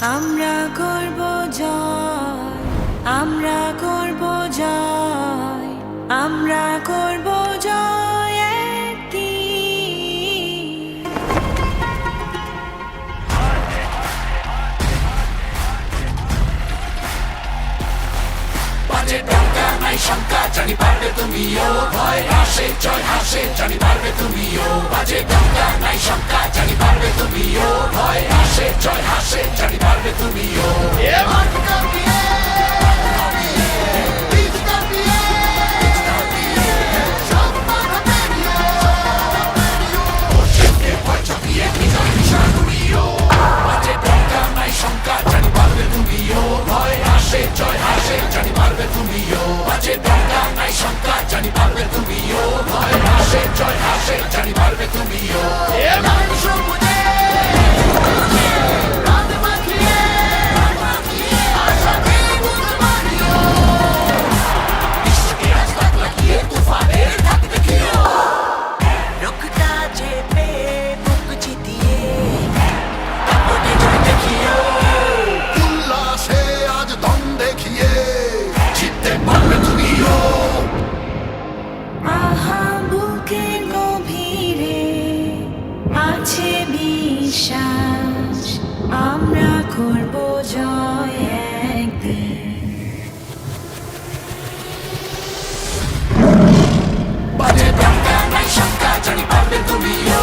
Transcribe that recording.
আমরা করব জয়, আমরা করব জয়, আমরা করব জয় একদিন। বাজে ডঙ্কা নাই শঙ্কা, জানি পারবে তুমিও। ভয় হাসে জয় হাসে, জানি পারবে তুমিও। বাজে ডঙ্কা নাই শঙ্কা, জানি পারবে তুমিও। ভয় হাসে জয় হাসে, জানি পারবে তুমিও। ভয় চাপিয়ে বিজয় নিশান তুমিও। বাজে ডঙ্কা নাই শঙ্কা, জানি পারবে তুমিও। ভয় হাসে জয় হাসে, জানি পারবে তুমিও। বাজে ডঙ্কা নাই শঙ্কা, জানি পারবে তুমিও। ভয় হাসে জয় হাসে, জানি পারবে তুমিও। রুখটা চেপে বুক চিতিয়ে উল্লাসে আজ দম দেখিয়ে জিততে পারবে তুমিও। আহা বুকের গভীরে আছে বিশ্বাস, আমরা করব জয় একদিন। বাজে ডঙ্কা নাই শঙ্কা, জানি পারবে তুমিও।